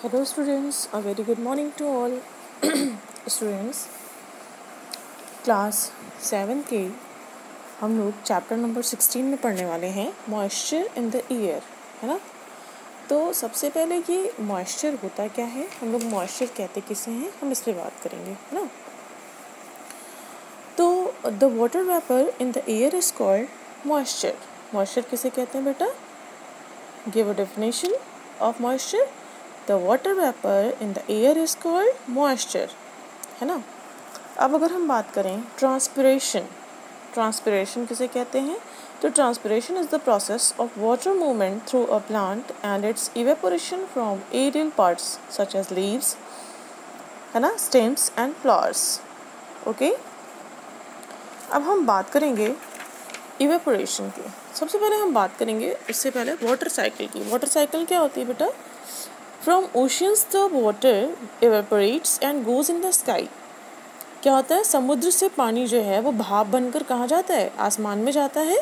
Hello students, a very good morning to all students. Class 7 के हम लोग chapter number 16 में पढ़ने वाले हैं मॉइस्चर इन द एयर, है ना। तो सबसे पहले ये मॉइस्चर होता क्या है, हम लोग मॉइस्चर कहते किसे हैं, हम इस पर बात करेंगे, है ना। तो the water vapour in the air is called moisture. Moisture किसे कहते हैं बेटा? Give a definition of moisture. The water vapor in the air is called moisture, है ना। अब अगर हम बात करें ट्रांसपिरेशन, ट्रांसपिरेशन किसे कहते हैं? तो transpiration is the process of water movement through a plant and its evaporation from aerial parts such as leaves, है ना, स्टेम्स एंड फ्लावर्स। ओके, अब हम बात करेंगे इवेपोरेशन की। सबसे पहले हम बात करेंगे इससे पहले वाटर साइकिल की। वाटर साइकिल क्या होती है बेटा? From oceans the water evaporates and goes in the sky. क्या होता है? समुद्र से पानी जो है वो भाप बनकर कहाँ जाता है? आसमान में जाता है।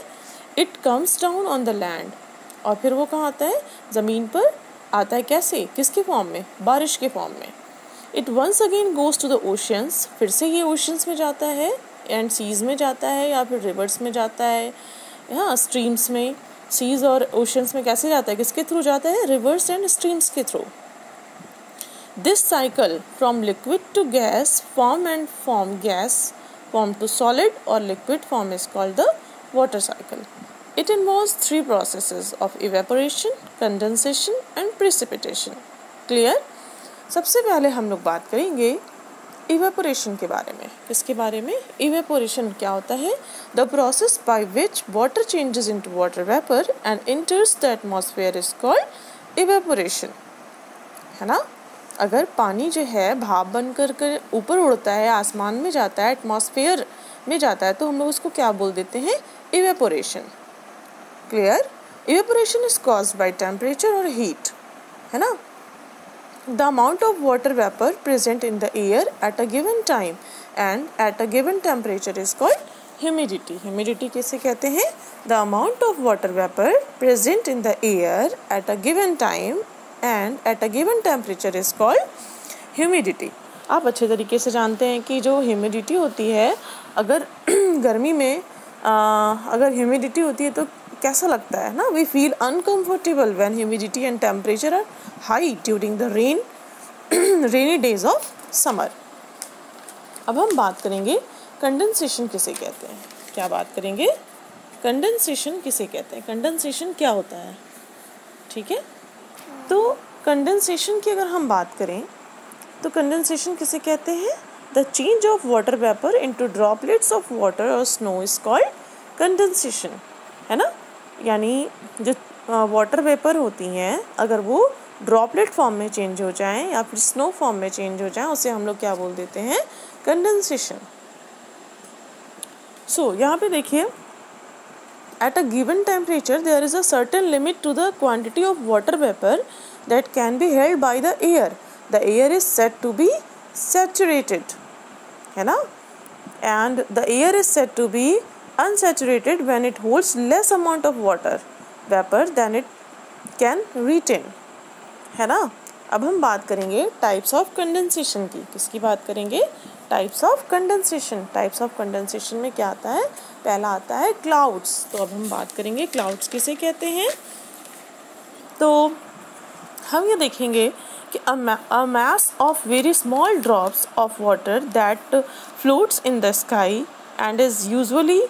It comes down on the land. और फिर वो कहाँ आता है? ज़मीन पर आता है। कैसे? किसके फॉर्म में? बारिश के फॉर्म में। It once again goes to the oceans. फिर से ये oceans में जाता है एंड सीज में जाता है या फिर रिवर्स में जाता है, हाँ, स्ट्रीम्स में। सीज और ओशंस में कैसे जाता है? किसके थ्रू जाता है? रिवर्स एंड स्ट्रीम्स के through. This cycle from liquid to gas form and from gas form to solid और liquid form is called the water cycle. It involves 3 processes of evaporation, condensation and precipitation. Clear? सबसे पहले हम लोग बात करेंगे evaporation के बारे में. किसके बारे में? इवेपोरेशन क्या होता है? The process by which water changes into water vapour and enters the atmosphere is called evaporation, है ना। अगर पानी जो है भाप बनकर कर ऊपर उड़ता है, आसमान में जाता है, एटमॉस्फेयर में जाता है, तो हम लोग उसको क्या बोल देते हैं? Evaporation. Clear? Evaporation is caused by temperature और हीट, है ना. The amount of water vapor present in the air at a given time and at a given temperature is called humidity. Humidity किसे कहते हैं? The amount of water vapor present in the air at a given time and at a given temperature is called humidity. आप अच्छे तरीके से जानते हैं कि जो ह्यूमिडिटी होती है, अगर गर्मी में अगर ह्यूमिडिटी होती है तो कैसा लगता है ना. We feel uncomfortable when humidity and temperature are high during the rainy days of summer. अब हम बात करेंगे कंडेंसेशन किसे कहते हैं. क्या बात करेंगे? कंडेंसेशन किसे कहते हैं? कंडेंसेशन क्या होता है? ठीक है, तो कंडेंसेशन की अगर हम बात करें तो कंडेंसेशन किसे कहते हैं? The change of water vapour into droplets of water और स्नो इज कॉल्ड कंडेंसेशन, है ना. यानी जो वाटर वेपर होती हैं, अगर वो ड्रॉपलेट फॉर्म में चेंज हो जाएं या फिर स्नो फॉर्म में चेंज हो जाएं, उसे हम लोग क्या बोल देते हैं? कंडेंसेशन. सो यहाँ पे देखिए, at a given temperature there is a certain limit to the quantity of water vapor that can be held by the air. The air is said to be saturated, है ना, and the air is said to be unsaturated when it holds less amount of water vapor than it can retain, है ना. अब हम बात करेंगे types of condensation की. किसकी बात करेंगे? Types of condensation. Types of condensation में क्या आता है? पहला आता है क्लाउड्स. तो अब हम बात करेंगे क्लाउड्स किसे कहते हैं. तो हम ये देखेंगे कि a mass of very small drops of water that floats in the sky and is usually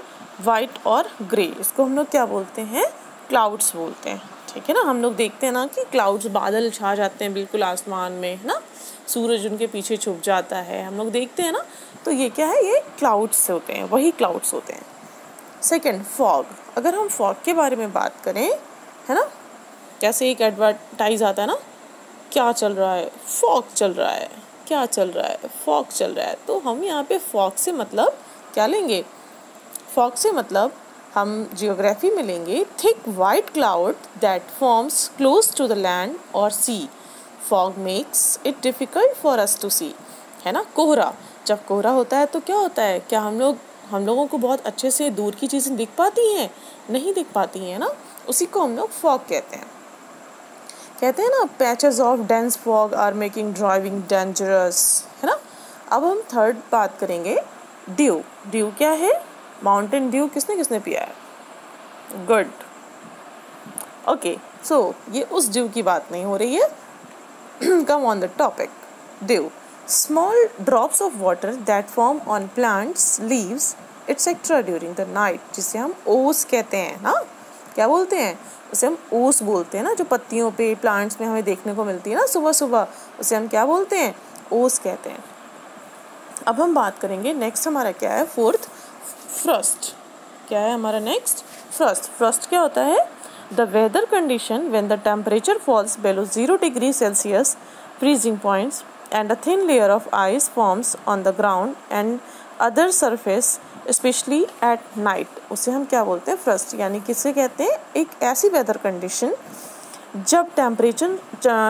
white और ग्रे, इसको हम लोग क्या बोलते हैं? क्लाउड्स बोलते हैं. ठीक है ना. हम लोग देखते हैं ना कि क्लाउड्स, बादल छा जाते हैं बिल्कुल आसमान में, है ना, सूरज उनके पीछे छुप जाता है, हम लोग देखते हैं ना. तो ये क्या है? ये क्लाउड्स होते हैं, वही क्लाउड्स होते हैं. Second, fog. अगर हम फॉग के बारे में बात करें, है ना, जैसे एक एडवर्टाइज आता है ना, क्या चल रहा है? फॉग चल रहा है. क्या चल रहा है? फॉग चल रहा है. तो हम यहाँ पे फॉग से मतलब क्या लेंगे? फॉग से मतलब हम जियोग्राफी में लेंगे thick white cloud that forms close to the land और sea. Fog makes it difficult for us to see, है ना. कोहरा, जब कोहरा होता है तो क्या होता है? क्या हम लोगों को बहुत अच्छे से दूर की चीज़ें दिख पाती हैं? नहीं दिख पाती हैं ना. उसी को हम लोग फॉग कहते हैं. कहते हैं ना patches of dense fog are making driving dangerous, है ना। अब हम थर्ड बात करेंगे ड्यू। ड्यू क्या है? माउंटेन ड्यू किसने किसने पिया है? गुड। ओके, सो ये उस ड्यू की बात नहीं हो रही है। Come on the topic. Due, small drops of water that form on plants, leaves etcetera during the night, जिसे हम ओस कहते हैं ना। क्या बोलते हैं? उसे हम ओस बोलते हैं ना, जो पत्तियों पे प्लांट्स में हमें देखने को मिलती है ना सुबह सुबह, उसे हम क्या बोलते हैं? ओस कहते हैं। अब हम बात करेंगे नेक्स्ट, हमारा क्या है? Fourth, frost. क्या है हमारा नेक्स्ट? फ्रॉस्ट। फ्रॉस्ट क्या होता है? The weather condition when the temperature falls below 0 degree Celsius freezing points and a thin layer of ice forms on the ground and other surface especially at night, उसे हम क्या बोलते हैं? Frost. यानी किसे कहते हैं? एक ऐसी वेदर कंडीशन जब टेम्परेचर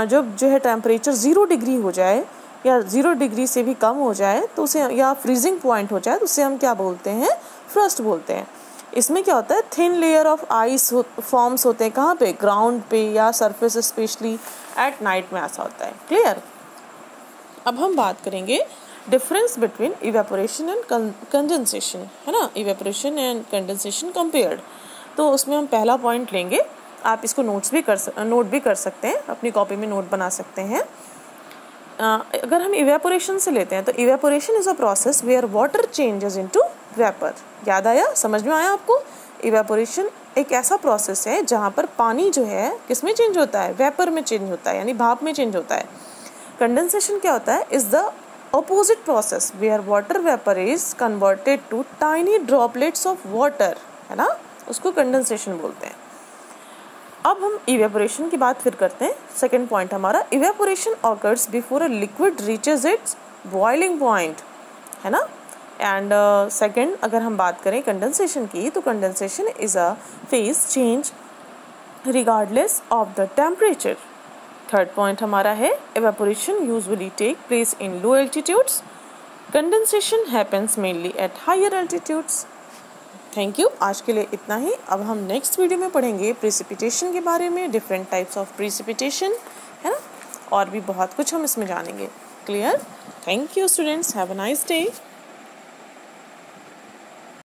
जब जो है टेम्परेचर 0 डिग्री हो जाए या 0 डिग्री से भी कम हो जाए तो उसे, या फ्रीजिंग पॉइंट हो जाए, तो उसे हम क्या बोलते हैं? फ्रॉस्ट बोलते हैं। इसमें क्या होता है? Thin layer of ice forms होते हैं। कहाँ पे? ग्राउंड पे या सरफेस, स्पेशली एट नाइट में ऐसा होता है। क्लियर? अब हम बात करेंगे difference between evaporation and condensation, है ना। इवेपोरेशन एंड कंडेंसेशन कंपेयर्ड, तो उसमें हम पहला पॉइंट लेंगे। आप इसको नोट भी कर सकते हैं, अपनी कॉपी में नोट बना सकते हैं। अगर हम इवेपोरेशन से लेते हैं तो evaporation is a process where water changes into vapour. याद आया? समझ में आया आपको? इवेपोरेशन एक ऐसा प्रोसेस है जहाँ पर पानी जो है किस में चेंज होता है? वेपर में चेंज होता है, यानी भाप में चेंज होता है। कंडेंसेशन क्या होता है? Is the opposite process where water vapor is converted to tiny droplets of water, है ना, उसको कंडेंसेशन बोलते हैं। अब हम इवेपोरेशन की बात फिर करते हैं। सेकेंड पॉइंट हमारा, evaporation occurs before a liquid reaches its boiling point, है ना। एंड सेकेंड, अगर हम बात करें कंडेंसेशन की, तो condensation is a phase change regardless of the temperature. Third point हमारा है, evaporation usually take place in low altitudes. Condensation happens mainly at higher altitudes. Thank you. आज के लिए इतना ही। अब हम नेक्स्ट वीडियो में पढ़ेंगे प्रेसिपिटेशन के बारे में, डिफरेंट टाइप्स ऑफ प्रेसिपिटेशन, है ना, और भी बहुत कुछ हम इसमें जानेंगे। Clear? Thank you students, have a nice day.